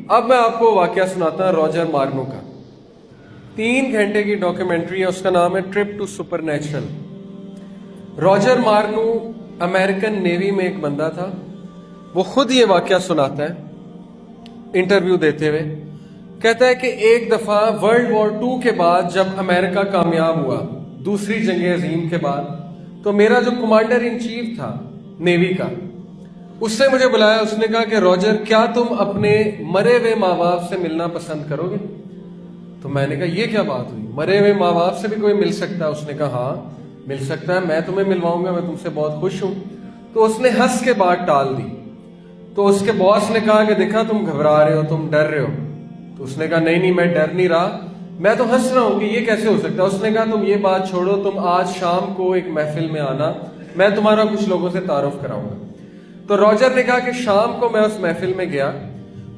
अब मैं आपको वाकया सुनाता हूँ रॉजर मार्नो का। 3 घंटे की डॉक्यूमेंट्री है, उसका नाम है trip to supernatural. Roger Marno American navy में एक बंदा था। वो खुद ये वाकया सुनाता है इंटरव्यू देते हुए। कहता है कि एक दफा वर्ल्ड वॉर 2 के बाद जब अमेरिका कामयाब हुआ दूसरी जंग अजीम के बाद, तो मेरा जो कमांडर इन चीफ था नेवी का, उससे मुझे बुलाया। उसने कहा कि रॉजर, क्या तुम अपने मरे हुए माँ बाप से मिलना पसंद करोगे? तो मैंने कहा ये क्या बात हुई, मरे हुए माँ बाप से भी कोई मिल सकता है? उसने कहा हाँ मिल सकता है, मैं तुम्हें मिलवाऊंगा, मैं तुमसे बहुत खुश हूं। तो उसने हंस के बात टाल दी। तो उसके बॉस ने कहा कि देखा तुम घबरा रहे हो, तुम डर रहे हो। तो उसने कहा नहीं मैं डर नहीं रहा, मैं तो हंस रहा हूं कि ये कैसे हो सकता है। उसने कहा तुम ये बात छोड़ो, तुम आज शाम को एक महफिल में आना, मैं तुम्हारा कुछ लोगों से तारुफ कराऊंगा। तो रॉजर ने कहा कि शाम को मैं उस महफिल में गया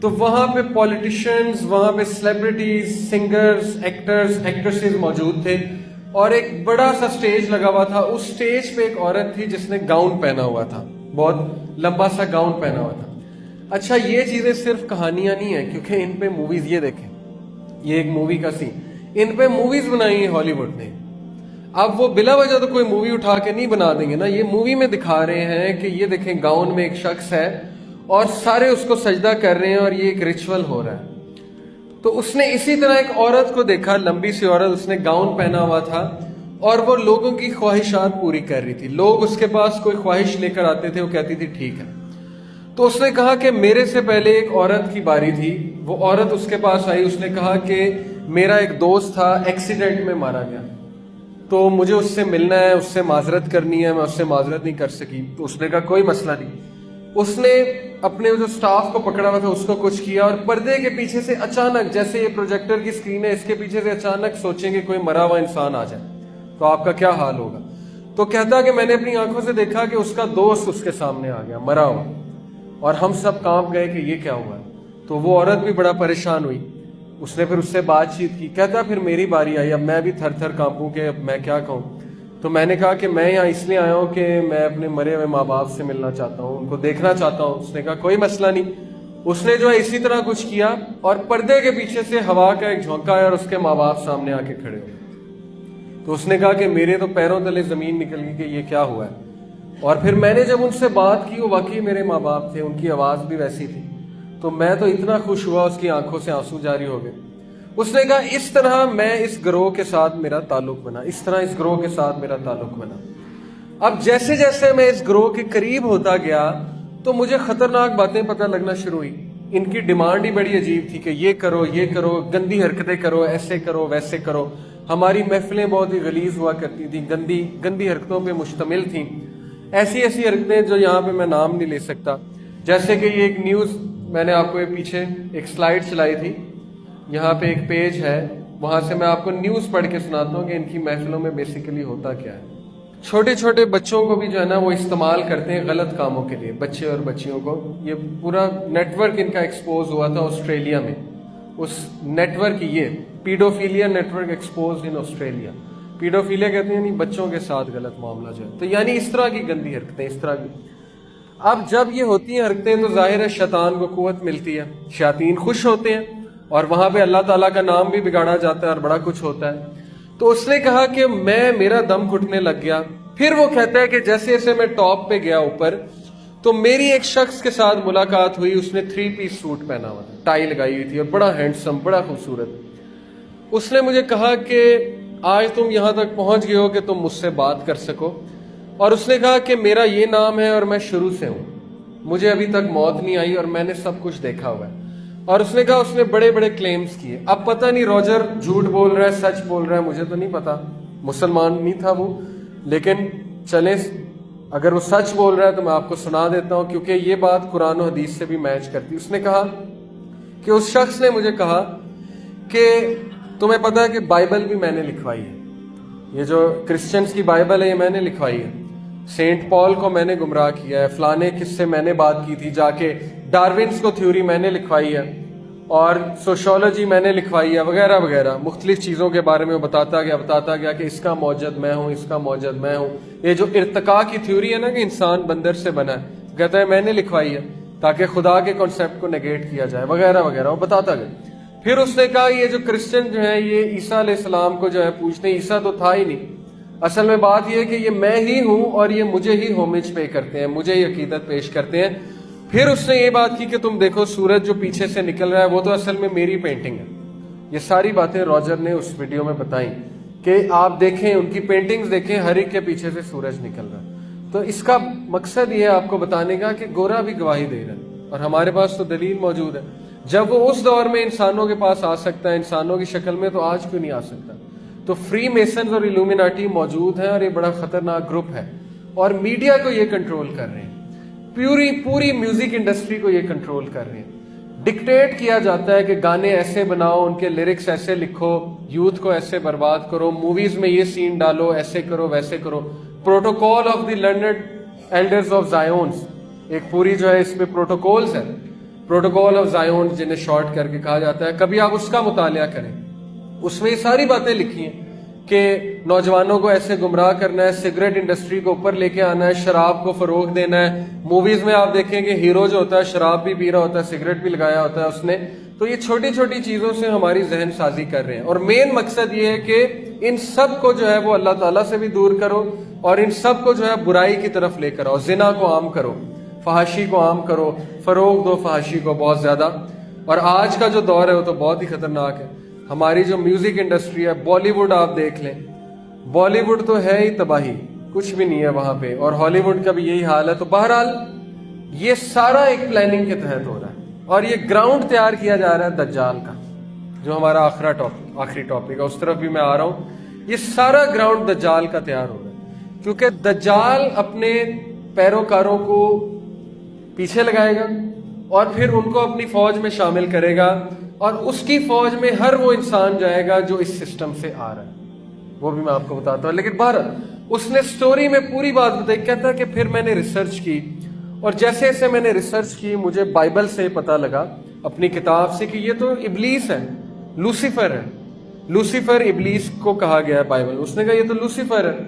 तो वहां पे पॉलिटिशियंस, वहां पे सेलिब्रिटीज, सिंगर्स, एक्टर्स, एक्ट्रेसेस मौजूद थे और एक बड़ा सा स्टेज लगा हुआ था। उस स्टेज पे एक औरत थी जिसने गाउन पहना हुआ था, बहुत लंबा सा गाउन पहना हुआ था। अच्छा, ये चीजें सिर्फ कहानियां नहीं है, क्योंकि इन पे मूवीज, ये देखें, ये एक मूवी का सीन, इन पे मूवीज बनाई है हॉलीवुड ने। अब वो बिला वजह तो कोई मूवी उठा के नहीं बना देंगे ना, ये मूवी में दिखा रहे हैं कि ये देखें गाउन में एक शख्स है और सारे उसको सजदा कर रहे हैं और ये एक रिचुअल हो रहा है। तो उसने इसी तरह एक औरत को देखा, लंबी सी औरत, उसने गाउन पहना हुआ था और वो लोगों की ख्वाहिशात पूरी कर रही थी। लोग उसके पास कोई ख्वाहिश लेकर आते थे, वो कहती थी ठीक है। तो उसने कहा कि मेरे से पहले एक औरत की बारी थी। वो औरत उसके पास आई, उसने कहा कि मेरा एक दोस्त था, एक्सीडेंट में मारा गया, तो मुझे उससे मिलना है, उससे माजरत करनी है, मैं उससे माजरत नहीं कर सकी। तो उसने कहा कोई मसला नहीं। उसने अपने जो स्टाफ को पकड़ा हुआ था उसको कुछ किया और पर्दे के पीछे से अचानक, जैसे ये प्रोजेक्टर की स्क्रीन है, इसके पीछे से अचानक सोचेंगे कोई मरा हुआ इंसान आ जाए तो आपका क्या हाल होगा। तो कहता कि मैंने अपनी आंखों से देखा कि उसका दोस्त उसके सामने आ गया मरा हुआ, और हम सब कांप गए कि ये क्या हुआ। तो वो औरत भी बड़ा परेशान हुई। उसने फिर उससे बातचीत की। कहता फिर मेरी बारी आई, अब मैं भी थर थर कांपूं कि अब मैं क्या कहूँ। तो मैंने कहा कि मैं यहाँ इसलिए आया हूँ कि मैं अपने मरे हुए माँ बाप से मिलना चाहता हूँ, उनको देखना चाहता हूँ। उसने कहा कोई मसला नहीं। उसने जो है इसी तरह कुछ किया और पर्दे के पीछे से हवा का एक झोंका आया और उसके माँ बाप सामने आके खड़े हो। तो उसने कहा कि मेरे तो पैरों तले जमीन निकल गई कि ये क्या हुआ है। और फिर मैंने जब उनसे बात की, वो वाकई मेरे माँ बाप थे, उनकी आवाज़ भी वैसी थी। तो मैं तो इतना खुश हुआ, उसकी आंखों से आंसू जारी हो गए। उसने कहा इस तरह मैं इस ग्रोह के साथ मेरा ताल्लुक बना, इस तरह इस ग्रोह के साथ मेरा ताल्लुक बना। अब जैसे जैसे मैं इस ग्रोह के करीब होता गया तो मुझे खतरनाक बातें पता लगना शुरू हुई। इनकी डिमांड ही बड़ी अजीब थी कि ये करो, गंदी हरकतें करो, ऐसे करो, वैसे करो। हमारी महफिलें बहुत ही गलीज हुआ करती थी, गंदी गंदी हरकतों पे मुश्तमिल थी। ऐसी ऐसी हरकतें जो यहाँ पे मैं नाम नहीं ले सकता। जैसे कि ये एक न्यूज़, मैंने आपको ये पीछे एक स्लाइड चलाई थी, यहाँ पे एक पेज है, वहाँ से मैं आपको न्यूज़ पढ़ के सुनाता हूँ कि इनकी महफिलों में बेसिकली होता क्या है। छोटे छोटे बच्चों को भी जो है ना वो इस्तेमाल करते हैं गलत कामों के लिए, बच्चे और बच्चियों को। ये पूरा नेटवर्क इनका एक्सपोज हुआ था ऑस्ट्रेलिया में। उस नेटवर्क, ये paedophilia network expose in Australia. Paedophilia कहते हैं नहीं, बच्चों के साथ गलत मामला जो है, तो यानी इस तरह की गंदी हरकतें, इस तरह की। अब जब ये होती हैं हरकतें तो जाहिर है शैतान को कुव्वत मिलती है, शयातीन खुश होते हैं और वहां पे अल्लाह ताला का नाम भी बिगाड़ा जाता है और बड़ा कुछ होता है। तो उसने कहा कि मेरा दम घुटने लग गया। फिर वो कहता है कि जैसे जैसे मैं टॉप पे गया ऊपर, तो मेरी एक शख्स के साथ मुलाकात हुई। उसने 3 पीस सूट पहना हुआ था, टाई लगाई हुई थी और बड़ा हैंडसम, बड़ा खूबसूरत। उसने मुझे कहा कि आज तुम यहां तक पहुंच गए हो कि तुम मुझसे बात कर सको। और उसने कहा कि मेरा ये नाम है और मैं शुरू से हूं, मुझे अभी तक मौत नहीं आई और मैंने सब कुछ देखा हुआ है। और उसने कहा, उसने बड़े बड़े क्लेम्स किए। अब पता नहीं रॉजर झूठ बोल रहा है, सच बोल रहा है, मुझे तो नहीं पता, मुसलमान नहीं था वो। लेकिन चले, अगर वो सच बोल रहा है तो मैं आपको सुना देता हूं, क्योंकि ये बात कुरान और हदीस से भी मैच करती। उसने कहा कि उस शख्स ने मुझे कहा कि तुम्हें पता है कि बाइबल भी मैंने लिखवाई है, ये जो क्रिश्चियंस की बाइबल है ये मैंने लिखवाई है, सेंट पॉल को मैंने गुमराह किया है, फलाने किससे मैंने बात की थी जाके, डार्विन्स को थ्योरी मैंने लिखवाई है और सोशोलॉजी मैंने लिखवाई है, वगैरह वगैरह मुख्तलिफ चीज़ों के बारे में बताता गया कि इसका मौजद मैं हूँ, इसका मौजद मैं हूँ। ये जो इर्तिका की थ्योरी है ना कि इंसान बंदर से बना है, कहता है मैंने लिखवाई है। تاکہ خدا کے کانسیپٹ کو نیگیٹ کیا جائے وغیرہ وغیرہ، وہ بتاتا گیا۔ پھر اس نے کہا یہ جو کرسچن جو ہیں یہ عیسیٰ علیہ السلام کو جو ہے پوچھتے ہیں، عیسیٰ تو تھا ہی نہیں، اصل میں بات یہ ہے کہ یہ میں ہی ہوں اور یہ مجھے ہی ہومج پے کرتے ہیں، مجھے ہی عقیدت پیش کرتے ہیں۔ پھر اس نے یہ بات کی کہ تم دیکھو سورج جو پیچھے سے نکل رہا ہے وہ تو اصل میں میری پینٹنگ ہے۔ یہ ساری باتیں راجر نے اس ویڈیو میں بتائیں کہ آپ دیکھیں ان کی پینٹنگز دیکھیں، ہر ایک کے پیچھے سے سورج نکل رہا ہے۔ تو اس کا مقصد یہ ہے آپ کو بتانے کا کہ گورا بھی گواہی دے رہا ہے اور ہمارے پاس تو دلیل موجود ہے۔ جب وہ اس دور میں انسانوں کے پاس آ سکتا ہے انسانوں کی شکل میں، تو آج کیوں نہیں آ سکتا؟ تو فری میسنز اور ایلومیناٹی موجود ہیں اور یہ بڑا خطرناک گروپ ہے، اور میڈیا کو یہ کنٹرول کر رہے ہیں، پوری میوزک انڈسٹری کو یہ کنٹرول کر رہے ہیں۔ ڈکٹیٹ کیا جاتا ہے کہ گانے ایسے بناؤ، ان کے لیرکس ایسے لکھو، یوتھ کو ایسے برباد کرو، موویز میں یہ سین ڈالو، ایسے کرو ویسے کرو۔ Protocol of the learned elders of Zions, ایک پوری جو ہے اس میں پروٹوکولز ہے، پروٹوکول آف زائون جنہیں شارٹ کر کے کہا جاتا ہے، کبھی آپ اس کا مطالعہ کریں، اس میں یہ ساری باتیں لکھی ہیں کہ نوجوانوں کو ایسے گمراہ کرنا ہے، سگریٹ انڈسٹری کو اوپر لے کے آنا ہے، شراب کو فروغ دینا ہے۔ موویز میں آپ دیکھیں کہ ہیرو جو ہوتا ہے شراب بھی پی رہا ہوتا ہے، سگریٹ بھی لگایا ہوتا ہے اس نے۔ تو یہ چھوٹی چھوٹی چیزوں سے ہماری ذہن سازی کر رہے ہیں، اور مین مقصد یہ ہے کہ ان سب کو جو ہے وہ اللہ تعالیٰ سے بھی دور کرو، اور ان سب کو جو ہے برائی کی طرف لے کر آؤ، زنا کو عام کرو، فحاشی کو عام کرو، فروغ دو فحاشی کو بہت زیادہ۔ اور آج کا جو دور ہے وہ تو بہت ہی خطرناک ہے۔ ہماری جو میوزک انڈسٹری ہے، بالی ووڈ آپ دیکھ لیں، بالی ووڈ تو ہے ہی تباہی، کچھ بھی نہیں ہے وہاں پہ، اور ہالی ووڈ کا بھی یہی حال ہے۔ تو بہرحال یہ سارا ایک پلاننگ کے تحت ہو رہا ہے، اور یہ گراؤنڈ تیار کیا جا رہا ہے دجال کا، جو ہمارا آخری ٹاپک ہے، اس طرف بھی میں آ رہا ہوں۔ یہ سارا گراؤنڈ دجال کا تیار ہو رہا ہے، کیونکہ دجال اپنے پیروکاروں کو پیچھے لگائے گا اور پھر ان کو اپنی فوج میں شامل کرے گا، اور اس کی فوج میں ہر وہ انسان جائے گا جو اس سسٹم سے آ رہا ہے، وہ بھی میں آپ کو بتاتا ہوں۔ لیکن بہرحال اس نے سٹوری میں پوری بات بتائی، کہتا ہے کہ پھر میں نے ریسرچ کی، اور جیسے جیسے میں نے ریسرچ کی مجھے بائبل سے پتہ لگا، اپنی کتاب سے، کہ یہ تو ابلیس ہے، لوسیفر ہے۔ لوسیفر ابلیس کو کہا گیا ہے بائبل، اس نے کہا یہ تو لوسیفر ہے،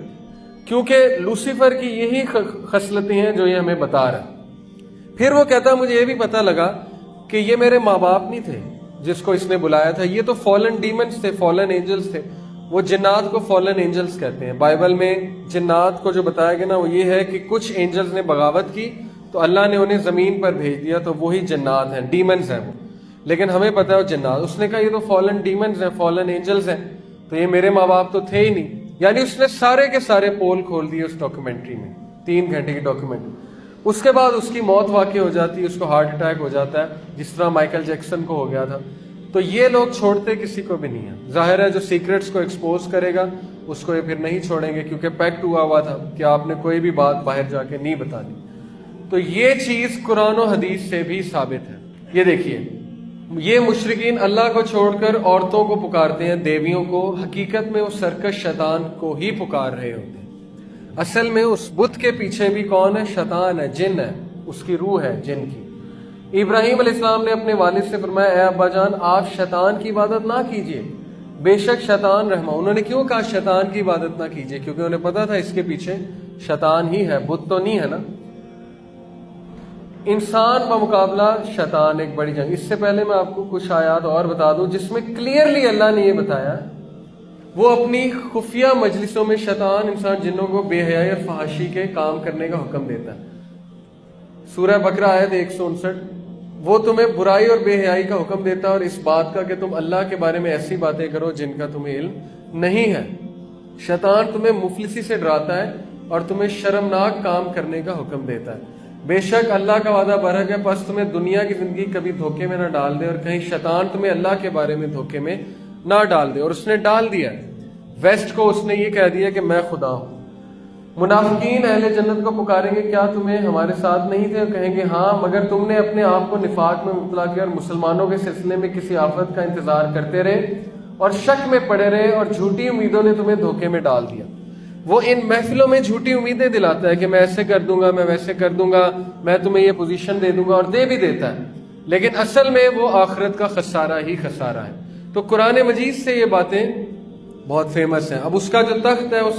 کیونکہ لوسیفر کی یہی خصلتیں ہیں جو یہ ہمیں بتا رہا ہے۔ پھر وہ کہتا مجھے یہ بھی پتہ لگا کہ یہ میرے ماں باپ نہیں تھے جس کو اس نے بلایا تھا، یہ تو فالن ڈیمنز تھے، فالن اینجلز تھے۔ وہ جنات کو فالن اینجلز کہتے ہیں۔ بائبل میں جنات کو جو بتایا گیا نا وہ یہ ہے کہ کچھ اینجلز نے بغاوت کی تو اللہ نے انہیں زمین پر بھیج دیا، تو وہی جنات ہیں، ڈیمنز ہیں وہ، لیکن ہمیں پتہ ہے وہ جنات۔ اس نے کہا یہ تو فالن ڈیمنز ہیں، فالن اینجلز ہیں، تو یہ میرے ماں باپ تو تھے ہی نہیں۔ یعنی اس نے سارے کے سارے پول کھول دیے اس ڈاکیومنٹری میں، 3 گھنٹے کی ڈاکیومنٹری۔ اس کے بعد اس کی موت واقع ہو جاتی ہے، اس کو ہارٹ اٹیک ہو جاتا ہے، جس طرح مائیکل جیکسن کو ہو گیا تھا۔ تو یہ لوگ چھوڑتے کسی کو بھی نہیں ہیں، ظاہر ہے جو سیکرٹس کو ایکسپوز کرے گا اس کو یہ پھر نہیں چھوڑیں گے، کیونکہ پیکٹ ہوا تھا کہ آپ نے کوئی بھی بات باہر جا کے نہیں بتانی۔ تو یہ چیز قرآن و حدیث سے بھی ثابت ہے۔ یہ دیکھیے، یہ مشرکین اللہ کو چھوڑ کر عورتوں کو پکارتے ہیں، دیویوں کو، حقیقت میں وہ سرکش شیطان کو ہی پکار رہے ہوتے ہیں۔ اصل میں اس بت کے پیچھے بھی کون ہے؟ شیطان ہے، جن ہے، اس کی روح ہے جن کی۔ ابراہیم علیہ السلام نے اپنے والد سے فرمایا اے ابا جان آپ شیطان کی عبادت نہ کیجیے، بے شک شیطان رحمہ۔ انہوں نے کیوں کہا شیطان کی عبادت نہ کیجیے؟ کیونکہ انہیں پتا تھا اس کے پیچھے شیطان ہی ہے، بت تو نہیں ہے نا۔ انسان بمقابلہ شیطان ایک بڑی جنگ۔ اس سے پہلے میں آپ کو کچھ آیات اور بتا دوں جس میں کلیئرلی اللہ نے یہ بتایا، وہ اپنی خفیہ مجلسوں میں شیطان انسان جنوں کو بے حیائی اور فحاشی کے کام کرنے کا حکم دیتا ہے۔ سورہ بقرہ آیت 159، وہ تمہیں برائی اور بے حیائی کا حکم دیتا ہے اور اس بات کا کہ تم اللہ کے بارے میں ایسی باتیں کرو جن کا تمہیں علم نہیں ہے۔ شیطان تمہیں مفلسی سے ڈراتا ہے اور تمہیں شرمناک کام کرنے کا حکم دیتا ہے۔ بے شک اللہ کا وعدہ برحق ہے، پس تمہیں دنیا کی زندگی کبھی دھوکے میں نہ ڈال دے اور کہیں شیطان تمہیں اللہ کے بارے میں دھوکے میں نہ ڈال دے۔ اور اس نے ڈال دیا، ویسٹ کو اس نے یہ کہہ دیا کہ میں خدا ہوں۔ منافقین اہل جنت کو پکاریں گے کیا تمہیں ہمارے ساتھ نہیں تھے؟ اور کہیں گے ہاں، مگر تم نے اپنے آپ کو نفاق میں مبتلا کیا اور مسلمانوں کے سلسلے میں کسی آفت کا انتظار کرتے رہے اور شک میں پڑے رہے اور جھوٹی امیدوں نے تمہیں دھوکے میں ڈال دیا۔ وہ ان محفلوں میں جھوٹی امیدیں دلاتا ہے کہ میں ایسے کر دوں گا، میں ویسے کر دوں گا، میں تمہیں یہ پوزیشن دے دوں گا، اور دے بھی دیتا ہے، لیکن اصل میں وہ آخرت کا خسارہ ہی خسارہ ہے۔ تو قرآن مجید سے یہ باتیں بہت فیمس ہیں۔ اب اس کا جو تخت ہے اس